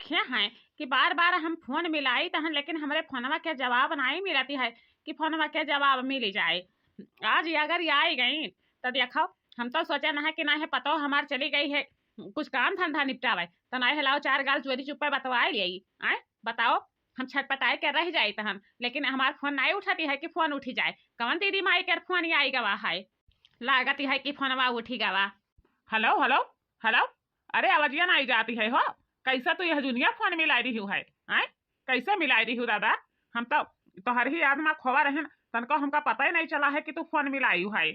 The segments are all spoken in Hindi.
देखे हैं कि बार बार हम फोन मिलाई तहन लेकिन हमारे फोनवा के जवाब नहीं मिलती है कि फोनवा के जवाब मिल जाए। आज ये अगर ये आई गई तो देखो हम तो सोचा ना है कि ना है पतो हमार चली गई है कुछ काम धंधा निपटावे तो ना है लाओ चार गाल चोरी चुप्पे बतवाए लिये आए बताओ हम छटपटाए के रह जाए तहन लेकिन हमार फोन नहीं उठाती है कि फोन उठी जाए कौन दीदी माई के फोन ही आई गवा है लागत है कि फोनवा उठी गवा। हेलो हेलो हेलो अरे आवाजिया नहीं जाती है हो कैसा तो यह दुनिया फोन मिला रही हूँ है आए कैसे मिला रही हूँ दादा हम तो हर ही आदमा खोवा रहे तनको हमका पता ही नहीं चला है कि तू फोन मिलाई है।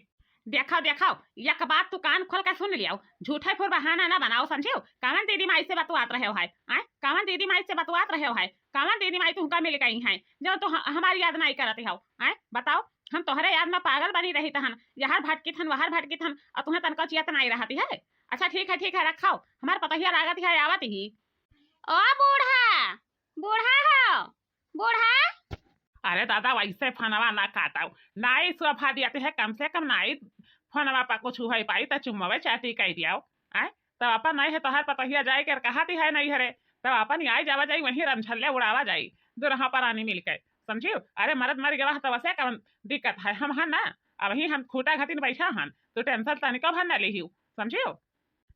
देखो देखो एक बात तू कान खोल कर सुन लिया झूठे फुर बहाना ना बनाओ समझियो कावन दीदी माई से बतवात रहे हो है आए कावन दीदी माई से बतवात रहे हो है कावन दीदी माई तुमका मिल गई है जो तो हमारी याद नहीं करती हो आए बताओ हम तोहरे याद में पागल बनी रही तहन यहार भटकी थन वहार भटकी थन और तुम्हें तनका चियत नहीं रहती है। अच्छा ठीक है रखाओ हमार पतहिया लागत है आवत ही। ओ बूढ़ा बूढ़ा हो बूढ़ा अरे दादा वैसे फनवा ना काटाओ नाई स्वभा दियाते है कम से कम नाई फनवा पा कुछ हुई पाई तो चुम्मवे चाटी कह दियाओ आए तो अपन नहीं है तोहर पतहिया जाए कर कहाती है नहीं हरे तो अपन आई जावा जाई वहीं रमझल्ले उड़ावा जाई दुरहा पर आनी मिल के समझियो। अरे मरद मर गवा तो वैसे कौन दिक्कत है हम हन ना अब ही हम खूटा घातिन बैठा हन तो टेंशन तनिको भर न लिहियो समझियो।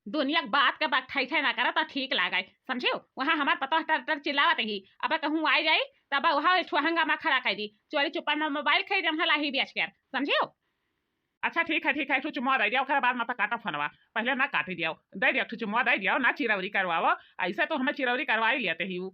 दुनिया बात का बात ठै ना करा तो ठीक लागे समझियो वहाँ हमार पता टर चिल्लावत ही अब कहूँ आई जाई तब वहाँ छुहंगा में खड़ा कर दी चोरी चुप्पा में मोबाइल खरीद हम लाही बेच कर समझियो। अच्छा ठीक है तू चुम्मा दे दिया बाद में काटा फोनवा पहले ना काटी दिया दे दिया तू चुम्मा दे दिया ना चिरौरी करवाओ ऐसे तो हमें चिरौरी करवा ही लेते ही। ओ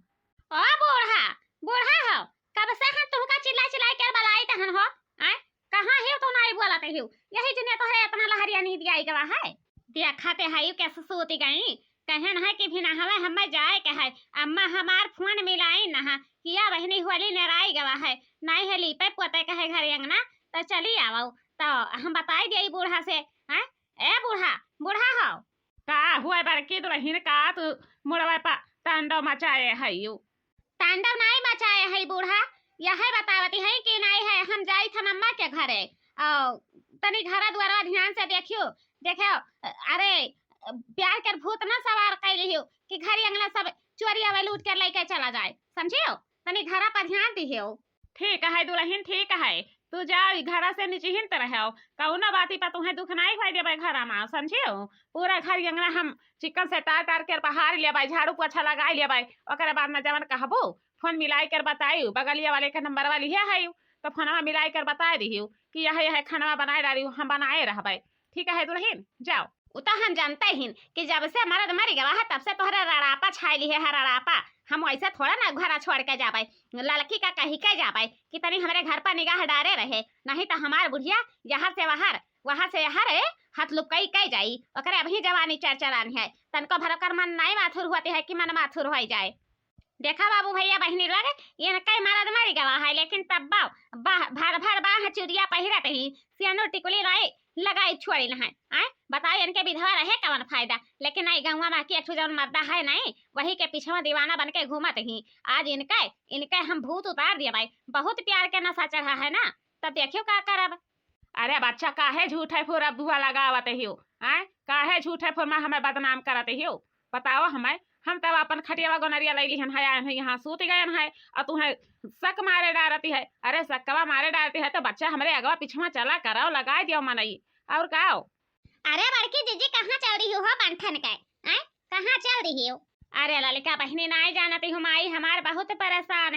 बूढ़ा बूढ़ा हो कब से हम तुमका चिल्ला चिल्ला कर बलाई तहन हो आए कहां है तो नहीं बोलाते हो यही जने तो है अपना लहरिया नींद आई गवा है देखते है कैसे सोती गई कहन है कि भी ना हमें हमें जाए के है अम्मा हमार फोन मिलाई ना किया बहनी होली नराई गवा है नहीं है लीपे पोते के है घर अंगना तो चली आओ तो हम बताई दिए बूढ़ा से हैं ए बूढ़ा बूढ़ा हो का हुआ बड़की दुल्हन का तू मुड़वा पा तांडव मचाए है यू तांडव नहीं मचाए है बूढ़ा यह बतावती है कि नहीं है हम जाई था अम्मा के घरे तनी घरा द्वारा ध्यान से देखियो देखो अरे प्यार कर भूत ना सवार कर लियो कि घर अंगना सब चोरी आवे लूट कर लेके चला जाए समझियो तनी घरा पर ध्यान दियो। ठीक है दुल्हन ठीक है तू जाओ घरा से निश्चिंत रहो कौना बाती पर तुम्हें दुख नहीं होई देबे घरा में समझियो पूरा घर अंगना हम चिकन से तार कर बहार लेबे झाड़ू पोछा लगाई लेबे ओकरे बाद में जवन कहबो फोन मिलाई कर बताइयो बगलिया वाले का नंबर वाली है तो फोनवा मिलाई कर बता दियो कि यह खाना बनाए डाली हम बनाए रहबे। ठीक है दुल्हन जाओ उता हम जानते ही कि जब से मरद मर गया है तब से तोहरा रड़ापा छाई है रड़ापा हम वैसे थोड़ा ना घर छोड़ के जाबे लड़की का कही के जाबे कि तनी हमारे घर पर निगाह डारे रहे नहीं तो हमार बुढ़िया यहाँ से वहाँ से यहाँ हाथ लुपकई कई जाई ओकरे अभी जवानी चरचरानी है तनको भरकर मन नहीं माथुर होते है कि मन माथुर हो जाए। देखा बाबू भैया बहनी लगे ये कई मरद मर गवा है लेकिन तब भर भर बाह चुरिया पहिरत ही सियानो टिकुली नहीं लगाई छोड़ी ना है आए बताओ इनके विधवा रहे कवन फायदा लेकिन नहीं गंवा में की एक जौन मर्दा है नहीं वही के पीछे दीवाना बन के घूमत ही आज इनके हम भूत उतार दिया भाई बहुत प्यार के नशा चढ़ा है ना तब देखियो का करब। अरे बच्चा काहे झूठे फुर अब धुआ लगावत हो आए काहे झूठे फुर में हमें बदनाम करते हो बताओ हमें हम तब अपन खटिया गोनरिया ले लिहन है यहाँ सूत गए है और तुम्हें शक मारे डारती है। अरे शक्कवा मारे डालती है तो बच्चा हमारे अगवा पीछे चला कराओ लगा दियो मनई और का। अरे बड़की जीजी कहाँ चल रही हो बंठन के कहाँ चल रही हो। अरे ललिका बहनी नहीं जानती हूँ माई हमार बहुत परेशान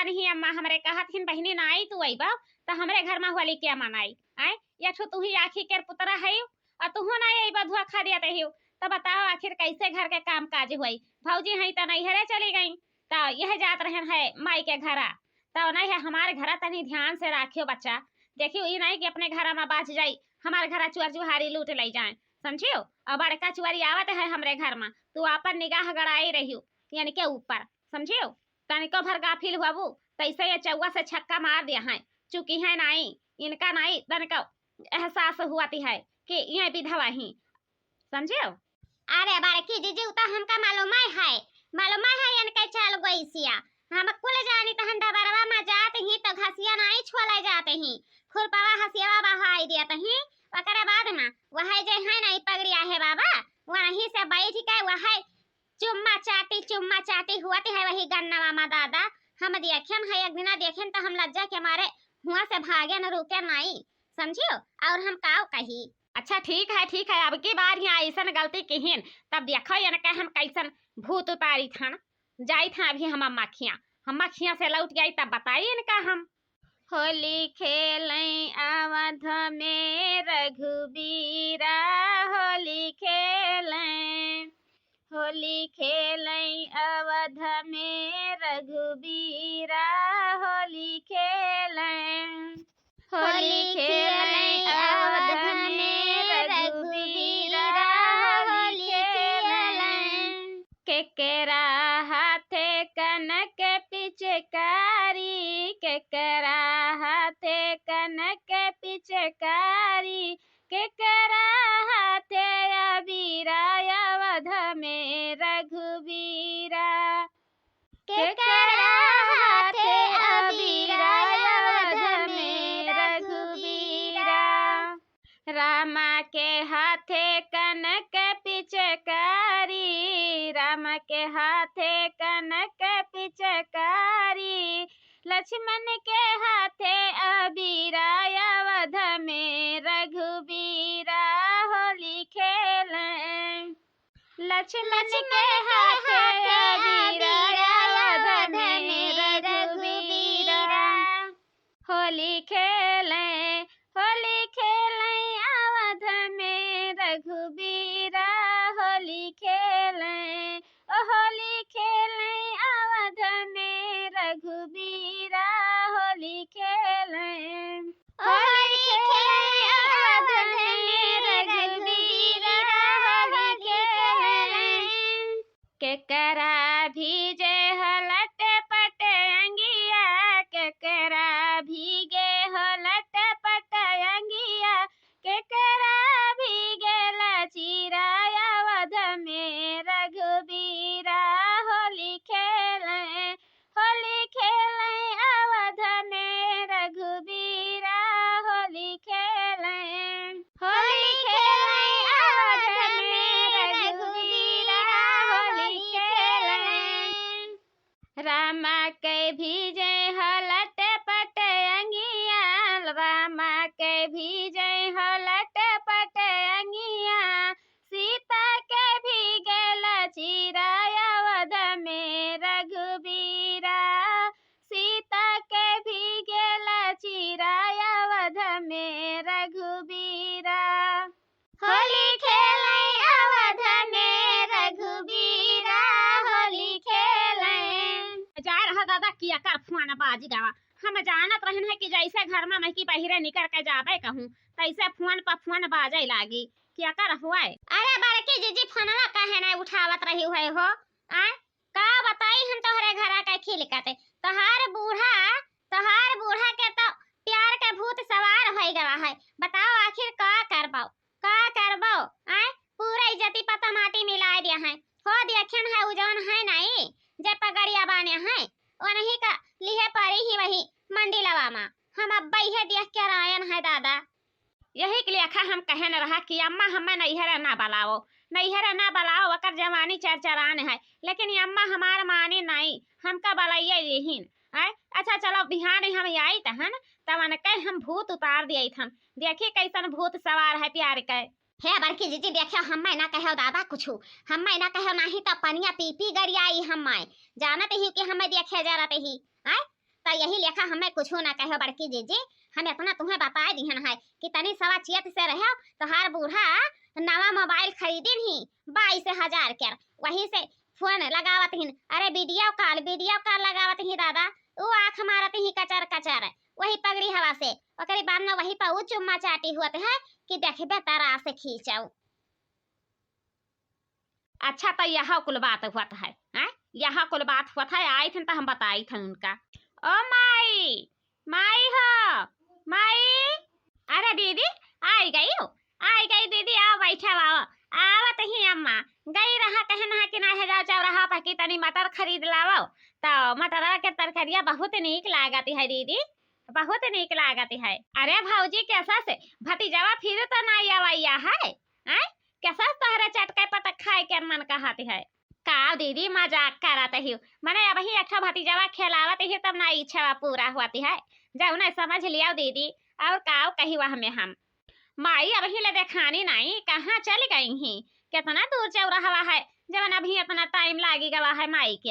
ही अम्मा हमारे कहत हिन बहनी नाई तू आई बा तो हमारे घर में होली क्या मनाई आए या तू ही आखी के पुतरा है और तू नहीं आई बधुआ खा दिया हो तो बताओ आखिर कैसे घर के काम काज हुई भौजी है तो नहीं हरे चली गई तो यह जात रहे है माई के घरा तो नहीं है हमारे घर तनी ध्यान से रखियो बच्चा देखियो ये नहीं कि अपने घर में बाच जाई हमारे घर चुअर चुहारी लूट ले जाए समझियो और बड़का चुआरी आवत है हमरे घर में तू अपन निगाह गड़ाई रहियो यानी के ऊपर समझियो तनिको भर गाफिल हुआबू तैसे ये चौवा से छक्का मार दिया है चुकी है नहीं इनका नहीं तनिको एहसास हुआती है कि ये विधवा ही समझियो। अरे बड़की जीजी उता हमका मालूम है इनके चल गई सिया हम कुल जानी तो हम डबरवा में जाते ही तो घसिया नहीं छोले जाते ही खुरपावा हसियावा बहाई देते ही ओकरे बाद में वह जे है नहीं पगड़िया है बाबा वहीं से बैठ के वह चुम्मा चाटी हुआ है वही गन्ना मामा दादा। हम देखें है एक दिना देखें तो हम लज्जा के मारे हुआ से भागे न रुके नहीं, समझियो। और हम काव कही। अच्छा ठीक है, अब की बार यहाँ ऐसा गलती किहिन तब देखो ये न हम कैसन भूत उतारी था न। जाई था अभी हम अम्मा खिया से लौट गई तब बताइए इनका हम। होली खेलें अवध में रघुबीरा, होली खेलें अवध में रघुबीरा, होली खेलें अवध में रघुबीरा, होली खेलें। केकरा हाथे कनक पिचकारी, केकरा हाथे कनक पिचकारी, केकरा हाथे अबीरा अवध में रघुबीरा, केकरा हाथे अबीरा अवध में रघुबीरा। रामा के हाथे कनक पिचकारी, रामा के हाथे कनक पिचकारी, लक्ष्मण के हाथे अबीरा अवध में रघुबीरा, होली खेलें। लक्ष्मण के हाथे अबीरा अवध में रघुबीरा, होली खेलें अवध में रघुबीरा, होली खेलें अवध में रघुबीरा, होली खेलें अवध में रघुबीरा, होली खेलें। केकरा भीजे हलट पट अंगिया, केकरा भीगे हलट पट अंगिया, केकरा भीगे लचीरा अवध में रघुबीरा, होली खेलें अवध में रघुबीरा, होली खेलें अवध में रघुबीरा, होली खेलें। रामा के भीजे हलट पट अंगिया, रामा के भीजे हलट पट अंगिया, सीता के भीगे लचीरा अवध में रघुबीरा, सीता के भीगे लचीरा अवध में रघुबीरा, होली खेलें अवध में रघुबीरा, होली खेलें। जा रहा दादा किया कर फुआना बाजी गावा। हम जानत रहन है कि जैसे घर में महकी बहिरे निकल के जाबे कहूं तैसे फोन पर फोन बाजे लागी। क्या कर हुआ है? अरे बड़की जीजी फोनवा काहे ना उठावत रही हुए हो? आ का बताई हम तोहरे घरा का खिल काते। तोहार बूढ़ा के तो प्यार के भूत सवार हो गया है। बताओ आखिर का करबो आ पूरा इज्जती पता माटी मिला दिया है। हो देखेन है उजौन है नहीं जे पगड़िया बाने है ओ नहीं का लिहे पड़ी ही वही मंडी लवामा। हम अब ही देख के रायन है दादा। यही के लिए हम कहन रहा कि अम्मा हमें नैहर ना बलाओ अकर जवानी चरचरान है, लेकिन अम्मा हमार माने नहीं, हमका बलाइया यहीन। अच्छा चलो बिहान हम आई तहन तवन के हम भूत उतार दिए थन। देखिए कैसन भूत सवार है प्यार के। हे बड़की जीजी देखियो हम्मे ना कहो दादा कुछु, हम्मे ना कहो नहीं तो पनिया पी गरियाई हम्मे जानत ही कि हमें देखे जा रहे ही आय तो यही लेखा हमें कुछु ना कहो बड़की जीजी। हम इतना तुम्हें बता दिहन है कि तनी सवा चियत से रहो तो हर बूढ़ा नवा मोबाइल खरीदिन ही 22,000 के, वही से फोन लगावत हिन। अरे वीडियो कॉल लगावत ही दादा। वो आँख मारत ही कचर वही पगड़ी हवा से ओकरी बाद में वही पर चुम्मा चाटी हुआ है कि देखबे तारा से खींचाऊ। अच्छा तो यह कुल बात हुआ है, यह कुल बात हुआ है। आई थन तो हम बताई थन उनका। ओ माई हो माई। अरे दीदी आई गई दीदी, आओ बैठा आवत ही अम्मा गई रहा कहना है कि ना है जाओ रहा पकी तनी मटर खरीद लाओ। तो मटर के तरकारिया बहुत नीक लागती है दीदी, बहुत नीक लागती है। अरे भौजी कैसा से भतीजावा फिर तो नहीं आवैया है, कैसा तोहरे चटके पटक खाए के मन कहती है। का दीदी मजाक करत ही मने अब ही अच्छा भतीजावा खिलावत ही तब ना इच्छा पूरा होती है। जाओ ना समझ लिया दीदी। और काव कही वह में हम माई अब ही ले देखानी नहीं कहाँ चल गई ही। कितना दूर चल रहा है जवन अभी इतना टाइम लागी गवा है माई के।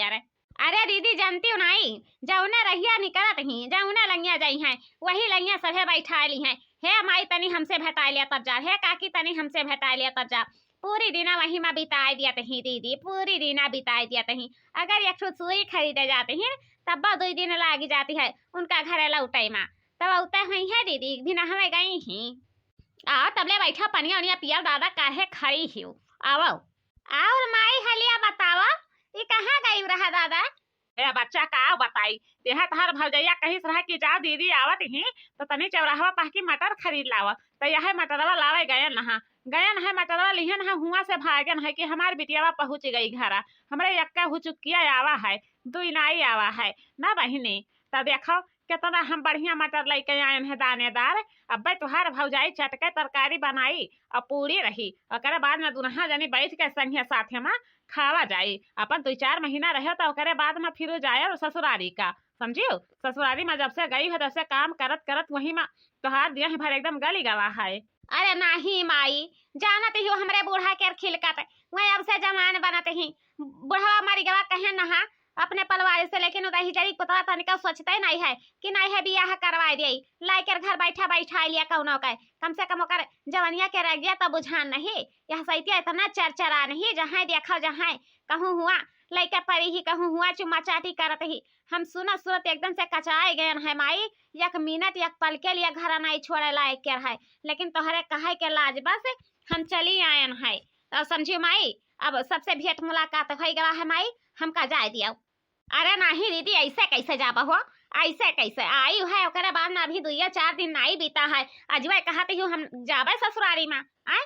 अरे दीदी जानती हो नहीं जौना रहिया निकलत ही जौना लंगिया जाई हैं वही लंगिया सभे बैठा ली हैं। हे माई तनी हमसे भेटा लिया तब जा, हे काकी तनी हमसे भेटा लिया तब जा। पूरी दिना वहीं में बिताए दिया तही दीदी, पूरी दिना बिताए दिया तही। अगर एक ठो सुई खरीदे जाते हैं तब 2 दिन लागी जाती है उनका घर लौटे में। तब उतर हुई है दीदी बिना हमें गई ही। तबले बैठा पनिया उनिया पिया दादा काहे खड़ी ही आओ। और माई हलिया बतावा ये कहाँ गई रहा दादा? ए बच्चा का बताई तेहा तहर भौजैया कहिस रहा कि जा दीदी आवत ही तो तनी चौराहवा पह की मटर खरीद लावा। तो यह मटरवा लावे गयन है मटरवा लिहन है हुआ से भागन है कि हमार बिटियावा पहुंच गई घरा। हमरे यक्का हुचुकिया आवा है दुई नाई आवा है ना बहिनी। तो देखो कितना हम बढ़िया मटर लेके आए हैं दानेदार। अब तुहार भौजाई चटके तरकारी बनाई और पूरी रही और बाद में दुनहा जनी बैठ के संगे साथे में खावा जाई। अपन 2-4 महीना रहे तो ओकरे बाद में फिर जाए और ससुरारी का समझियो। ससुरारी में जब से गई है तब से काम करत करत वही में तुहार दिया भर एकदम गली गवा है। अरे नहीं माई जानत ही हमरे बूढ़ा के खिलकत वही अब से जमान बनत ही। बुढ़वा मारी गवा कहे नहा अपने परिवार से, लेकिन उदही जरी पुतला तनिका सोचते नहीं है कि नहीं है बियाह करवा दिए लाइकर घर बैठा बैठा लिया कौनो का। कम से कम ओकर जवनिया के रह गया तब बुझान नहीं। यह सैतिया इतना चरचरा नहीं जहाँ देखा जहाँ कहूँ हुआ लइका परी ही कहूँ हुआ चुम्मा चाटी करत ही। हम सुनत एकदम से कचाए गए है माई। एक मिनट एक पल के लिए घर नहीं छोड़े लायक के है, लेकिन तोहरे कहे के लाज बस हम चली आयन है। तो समझियो माई अब सबसे भेंट मुलाकात हो गया है माई हमका जाए दिया। अरे नहीं दीदी ऐसे कैसे जाबा हो, ऐसे कैसे आई है ओकरे बाद में अभी 2-4 दिन नहीं बीता है अजवा कहते हूँ हम जाबे ससुरारी में आए।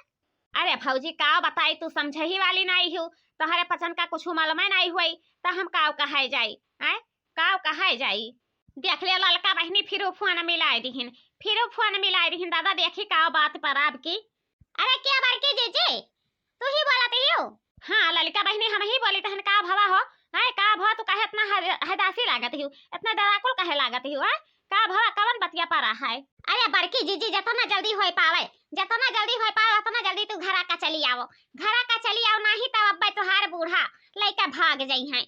अरे भौजी का बताई तू समझे ही वाली नहीं हूँ तोहरे पसंद का कुछ मालूम नहीं हुई तो हम काव कहे जाई आए काव कहे जाई। देख ले ललका बहनी फिर फोन मिलाए दीहिन दादा देखी का बात पर आपकी। अरे क्या बड़की जीजी तू ही बोलती हो? हाँ ललका बहनी हम ही बोली तहन का भवा हो है का भवा तू कहे इतना हदासी लागत ही इतना डराकुल कहे लागत ही है का भवा कवन बतिया पा रहा है? अरे बड़की जीजी जितना जल्दी हो पावे उतना जल्दी तू घरा का चली आओ नहीं तब अब्बे तुहार बूढ़ा लइका भाग जाई है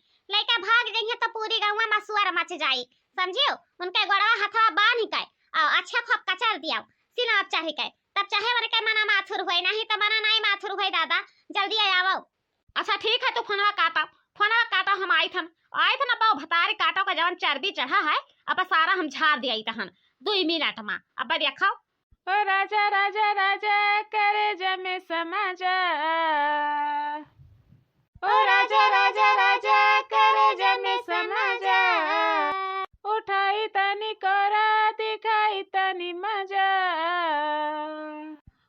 तो पूरी गाँव में सुअर मच जाई समझियो। उनके गोड़वा हथवा बांध के और अच्छा खूब कचर दिया सीना चढ़ के तब चाहे वर के मना माथुर होई नहीं तो मना नहीं माथुर होई दादा जल्दी आओ। अच्छा ठीक है तू फोनवा काटा हम आई थन अब भतारी काटो का जवन चर्बी चढ़ा है अब सारा हम झाड़ दिया तहन 2 मिनट में। अब देखो ओ राजा राजा राजा करे जमे समाजा ओ राजा राजा राजा करे जमे समाजा उठाई तनी कोरा दिखाई तनी मजा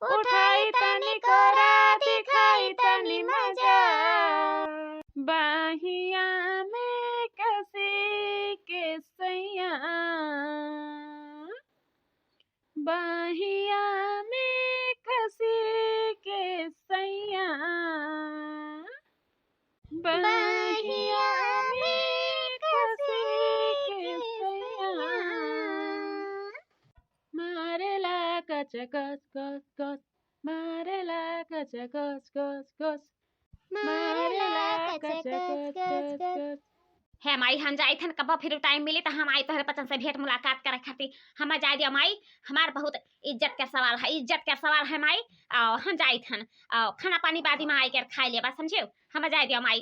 उठाई तनी कोरा दिखाई तनी मजा बाहिया में कसी के सैया बाहिया में कसी के सैया बाहिया में कसी के सैया मारेला कच कच कच कच मारेला कच कच कच कच मारेला कच कच कच कच। है माई हम जाई थन कब फिर टाइम मिली तो हम आई तोहरे पचन से भेंट मुलाकात करे खातिर हम जाए दिया माई। हमार बहुत इज्जत के सवाल है माई और हम जाई थन और खाना पानी बादी में आई कर खाई ले बस समझियो हम जाए दिया माई।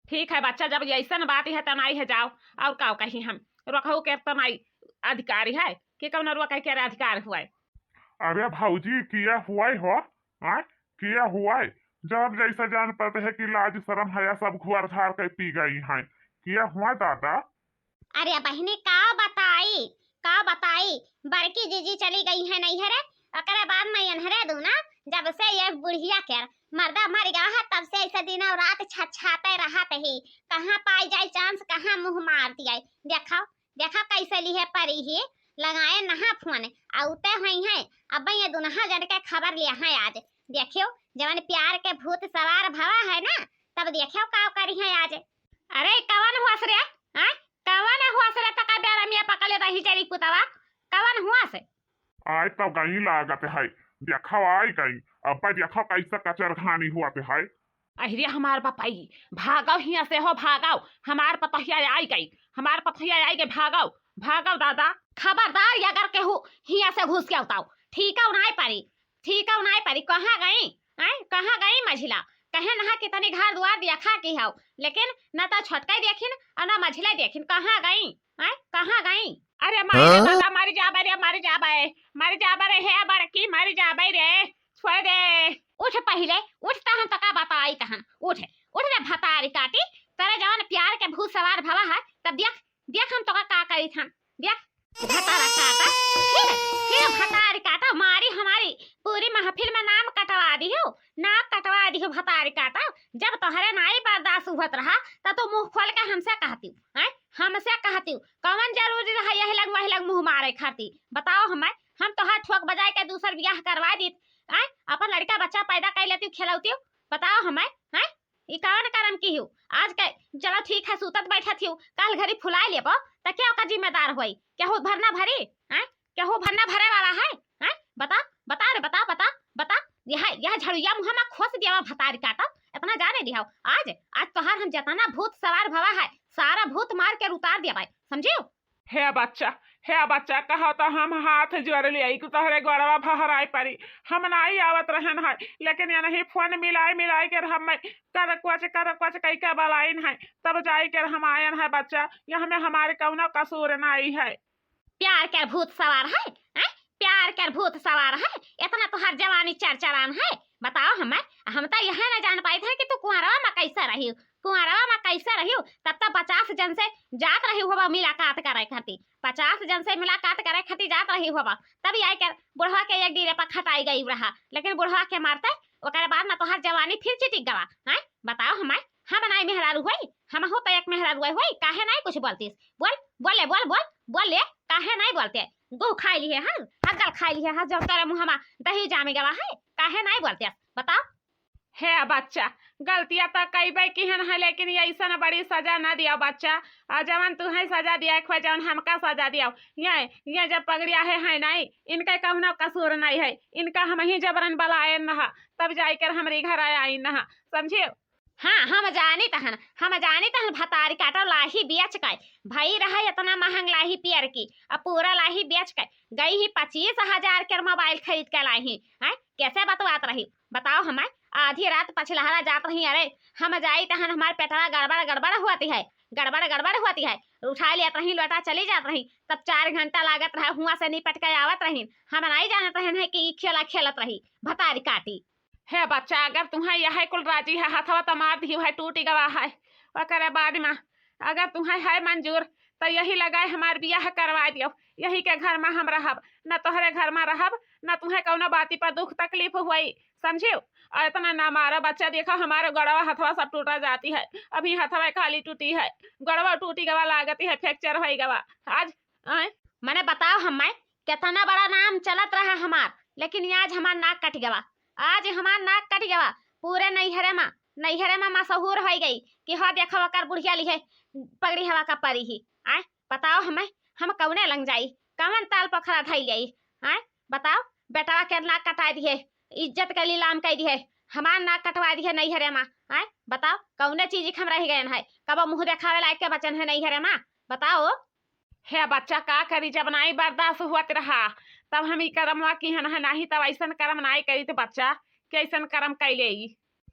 ठीक है बच्चा जब ऐसा बात है तनाई है जाओ और का कहीं हम रखो के तनाई अधिकारी है कि कौन रुआ कह के अधिकार हुआ है। अरे भाऊजी किया हुआ हो किया हुआ है जब जैसा जान पाते है कि लाज शर्म हया सब घुआर झाड़ के पी गई हैं किया हुआ दादा। अरे बहनी का बताई बड़की जीजी चली गई है नहीं है ओकरे बाद में अनहरे दू ना जब से ये बुढ़िया के मर्दा मर गया है तब से ऐसे दिन और रात छछाते रहत ही कहाँ पाई जाए चांस कहाँ मुंह मार दिया। देखा कैसे ली है परी ही लगाए नहा फोन आउते हुई है। अब ये दुनहा जन के खबर लिया है आज देखियो जवन प्यार के भूत सवार भवा है ना तब देखियो का करी है आज। अरे कवन हुआ रे? हां कवन हुआ रे? पका बेरा मिया पका ले रही चरी पुतवा कवन हुआ से? आय तो गई लागत है देखो आई गई अब देखो कैसा कचर खानी हुआ ते है। अरे हमार पपाई भागाओ हिया से हो भागाओ, हमार पतहिया आई गई, हमार पतहिया आई गई, भागाओ भागाओ दादा। खबरदार अगर केहू हिया से घुस के उताओ ठीक है उनाई पारी, ठीक है उनाई पारी। कहाँ गई हैं कहाँ गई मझिला? कहे ना कि तनी घर दुआर देखा की हाउ, लेकिन न तो छोटका देखिन और न मझिला देखिन। कहाँ गई हैं कहाँ गई? अरे मारी दादा मारी जाबे रे, मारी जाबे रे है बड़की, मारी जाबे रे छोड़ दे। उठ पहले उठता हम तो का बताई तहन। उठ उठ रे भतारी काटी, तेरे जवान प्यार के भूत सवार भवा है तब देख देख हम तो का करी थन। देख भतारा काटा फिर भतारी काटा मारी हमारी पूरी महफिल में नाम कटवा दी हो, नाम कटवा दी हो भतारी काटा। जब तोहरे नाई बर्दाश्त हुत रहा तब तो मुंह खोल के हमसे कहती हैं, हमसे कहती कौन जरूरी रहा यही लग वही लग मुंह मारे खाती? बताओ हमें, हम तो हाथ ठोक बजाए के दूसर ब्याह करवा दी हैं, अपन लड़का बच्चा पैदा कर लेती खिलौती। बताओ हमें हैं ई कौन करम की हूँ? आज के चलो ठीक है सूतत बैठत हूँ, कल घड़ी फुला लेबो त क्या का जिम्मेदार होई? केहू भरना भरी हैं, केहू भरना भरे वाला है हैं? बता बता रे बता बता बता। यह झड़िया मुँह में खोस दिया भतारी काटा, इतना जाने दिया। आज आज तोहार हम जतना भूत सवार भवा है सारा भूत मार के उतार दिया भाई, समझियो? हे बच्चा कहा तो हम हाथ जोड़ लिया तोहरे गौरवा फहराई परी, हम नहीं आवत रहन है, लेकिन ये नहीं फोन मिलाई कर हम कर क्वच कई के बलाइन है तब जाई कर हम आयन है बच्चा। यह में हमारे कौनो कसूर नहीं है। प्यार के भूत सवार है हैं? प्यार के भूत सवार है, इतना तो हर जवानी चरचरान है। बताओ हमें, हम तो यह न जान पाए थे कि तू कुंवरवा में कैसे रही, कुंवरवा में कैसे रही? तब तक 50 जन से जात रही होगा मुलाकात करे खाती, 50 जन से मुलाकात करे खाती जात रही होगा। तभी आई कर बुढ़वा के एक डीरे पर खटाई गई रहा, लेकिन बुढ़वा के मारते ओकरे बाद में तो हर जवानी फिर चिटिक गवा हैं। बताओ हमें, हम नहीं मेहरारू हुई, हम हो तो एक मेहरारू हुई, काहे नहीं कुछ बोलतीस? बोल बोले बोल बोल बोले काहे नहीं बोलते? गो खाई लिए हैं, हगल खाई लिए हैं, जब तेरे मुँह में दही जामे गवा है, काहे नहीं बोलते? बताओ। है बच्चा गलतियां तो कई बार की है, लेकिन ऐसा न बड़ी सजा न दिया बच्चा। जवन तू है सजा दिया खो जवन हमका सजा दिया। ये जब पगड़िया है नहीं, इनका कौनो कसूर नहीं है, इनका हम ही जबरन बलाए नहा तब जाकर हमारे घर आई नहा, समझियो? हाँ हम जानी तहन भतारी काटा लाही बेच के भाई रहा इतना महंग लाही पियर की, अब पूरा लाही बेच के गई ही 25,000 के मोबाइल खरीद के लाई है। कैसे बतवात रही? बताओ हमें, आधी रात पछलहरा जात रही। अरे हम जाई तहन हमारे पेटवा गड़बड़ हुआती है, गड़बड़ हुआती है, उठा लिया रही लौटा चली जात रही, तब 4 घंटा लागत रहा हुआ से निपट के आवत रही। हम नहीं जानत रहे कि खेला खेलत रही भतारी काटी। है बच्चा अगर तुम्हें यह कुल राजी है हथवा तो मार दी है टूटी गवा है, और बाद में अगर तुम्हें है मंजूर तो यही लगाए हमार बियाह करवा दियो, यही के घर में हम रहब, न तोहरे घर में रहब न तुम्हें कौनो बाती पर दुख तकलीफ हुई, समझियो? और इतना ना मारा बच्चा, देखा हमारे गड़वा हथवा सब टूटा जाती है, अभी हथवा खाली टूटी है, गड़वा टूटी गवा लागती है, फ्रैक्चर हो गवा आज। मैंने बताओ हमें कितना बड़ा नाम चलत रहा हमार, लेकिन आज हमार नाक कट गवा, आज हमार नाक कट गवा। पूरे नैहरे में मशहूर हो गई कि हाँ देखो कर बुढ़िया ली है पगड़ी हवा का परी ही। आए बताओ हमें, हम कौने लंग जाई, कौन ताल पर खड़ा धई जाई? आए बताओ, बेटा के नाक कटा दी है, इज्जत के लीलाम कर दी है, हमार नाक कटवा दी है नैहरे में। आए बताओ कौने चीज हम रह गए है, कब मुँह देखावे लायक के बचन है नैहरे में? बताओ। है बच्चा का करी, जब नहीं बर्दाश्त हुआ रहा तब हम करमवा की है नहीं, तब ऐसा कर्म नहीं करी तो बच्चा कैसन कर्म कैले।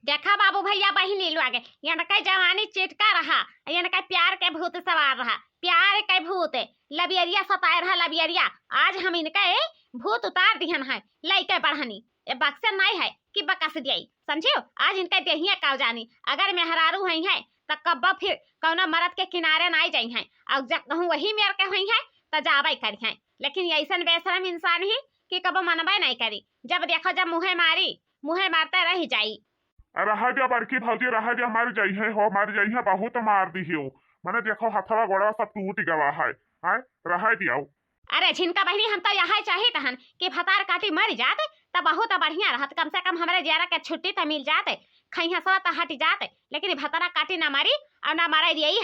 देखा बाबू भैया बहिनी लोग, इनका जवानी चिटका रहा, इनका प्यार के भूत सवार रहा, प्यार के भूत लबियरिया सताए रहा लबियरिया। आज हम इनका भूत उतार दिहन है, लइके बढ़नी ये बक्सर नहीं है कि बकस दियाई, समझियो? आज इनका देहिया काव जानी, अगर मेहरारू हुई है तो कब फिर कौनो मरद के किनारे नहीं जाई है, और जब कहूँ वही मेर के हुई है तो जाबे करी है। लेकिन ऐसा बेशरम इंसान ही कि कब मनबे नहीं करी, जब देखो जब मुँहे मारते रह जाई। रहा जा बड़की भौजी, रहा जा मार जाई है, हो मार जाई है, बहुत मार दी हो, मैंने देखो हथवा गोड़ा सब टूट गवा है, रहा दिया। अरे झिनका बहनी, हम तो यहाँ चाहिए तहन कि भतार काटी मर जाते तब बहुत बढ़िया रहत, कम से कम हमारे जियारा के छुट्टी तो मिल जाते, खैहा सवा त हट जाते, लेकिन भतरा काटी ना मारी और ना मारा दिया ही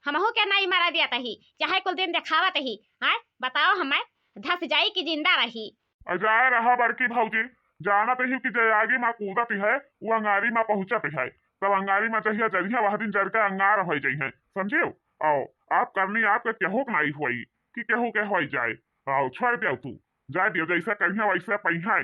हमहू के नहीं मारा दिया तही, चाहे कुल दिन दिखावत ही। हाय बताओ हमें धस जाई कि जिंदा रही। अजाए रहा बड़की भौजी, जाना तो ही कि जयागी माँ कूदत है वो अंगारी माँ पहुंचत है, तब अंगारी माँ चाहिए जरिया वह दिन जर के अंगार हो जाइए, समझियो। आओ आप करनी आपके केहू नहीं हुई कि केहू के हो जाए, आओ छोड़ दियो तू, जा दियो जैसा कहिया वैसा पहिया।